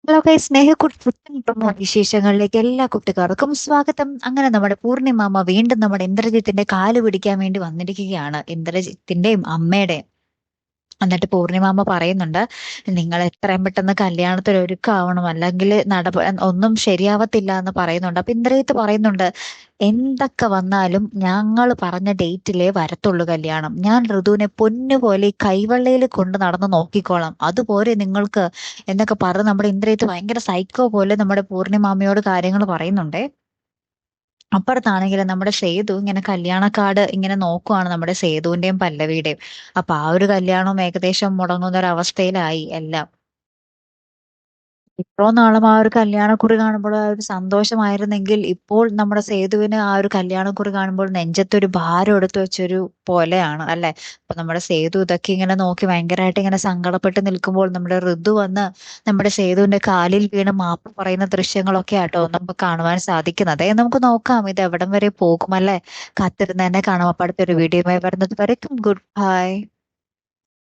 Hello guys, പുത്തൻ promo വിശേഷങ്ങളിലേക്ക് എല്ലാ കുട്ടികാർക്കും സ്വാഗതം. അങ്ങനെ നമ്മുടെ പൂർണിമാമ വീണ്ടും നമ്മുടെ ഇന്ദ്രജിത്തിന്റെ കാല് പിടിക്കാൻ വേണ്ടി വന്നിരിക്കുകയാണ്. ഇന്ദ്രജിത്തിന്റെയും അമ്മയുടെയും. എന്നിട്ട് പൂർണിമാമ പറയുന്നുണ്ട്, നിങ്ങൾ എത്രയും പെട്ടെന്ന് കല്യാണത്തിന് ഒരുക്കാവണം, അല്ലെങ്കിൽ ഒന്നും ശരിയാവത്തില്ല എന്ന് പറയുന്നുണ്ട്. അപ്പൊ ഇന്ദ്രജിത്ത് പറയുന്നുണ്ട്, എന്തൊക്കെ വന്നാലും ഞങ്ങൾ പറഞ്ഞ ഡേറ്റിലേ വരത്തുള്ളൂ കല്യാണം. ഞാൻ ഋതുവിനെ പൊന്നുപോലെ ഈ കൈവെള്ളയിൽ കൊണ്ട് നടന്ന് നോക്കിക്കോളാം, അതുപോലെ നിങ്ങൾക്ക് എന്നൊക്കെ പറഞ്ഞ് നമ്മുടെ ഇന്ദ്രജിത്ത് ഭയങ്കര സൈക്കോ പോലെ നമ്മുടെ പൂർണിമാമയോട് കാര്യങ്ങൾ പറയുന്നുണ്ടേ. അപ്പുറത്താണെങ്കിൽ നമ്മുടെ സേതു ഇങ്ങനെ കല്യാണ കാർഡ് ഇങ്ങനെ നോക്കുവാണ്, നമ്മുടെ സേതുവിന്റെയും പല്ലവിയുടെയും. അപ്പൊ ആ ഒരു കല്യാണവും ഏകദേശം മുടങ്ങുന്ന ഒരു അവസ്ഥയിലായി എല്ലാം. ഇത്രോ നാളും ആ ഒരു കല്യാണക്കുറി കാണുമ്പോൾ ആ ഒരു സന്തോഷമായിരുന്നെങ്കിൽ, ഇപ്പോൾ നമ്മുടെ സേതുവിന് ആ ഒരു കല്യാണക്കുറി കാണുമ്പോൾ നെഞ്ചത്തൊരു ഭാരം എടുത്തു വെച്ചൊരു പോലെയാണ് അല്ലെ. അപ്പൊ നമ്മുടെ സേതു ഇതൊക്കെ ഇങ്ങനെ നോക്കി ഭയങ്കരമായിട്ട് ഇങ്ങനെ സങ്കടപ്പെട്ട് നിൽക്കുമ്പോൾ നമ്മുടെ ഋതു വന്ന് നമ്മുടെ സേതുവിന്റെ കാലിൽ വീണ് മാപ്പ് പറയുന്ന ദൃശ്യങ്ങളൊക്കെ ആട്ടോ നമുക്ക് കാണുവാൻ സാധിക്കുന്നത്. നമുക്ക് നോക്കാം ഇത് എവിടം വരെ പോകുമല്ലേ. കാത്തിരുന്ന് തന്നെ കാണാം. അപ്പൊ അടുത്തൊരു വീഡിയോയുമായി വരുന്നത് വരയ്ക്കും ഗുഡ് ബൈ.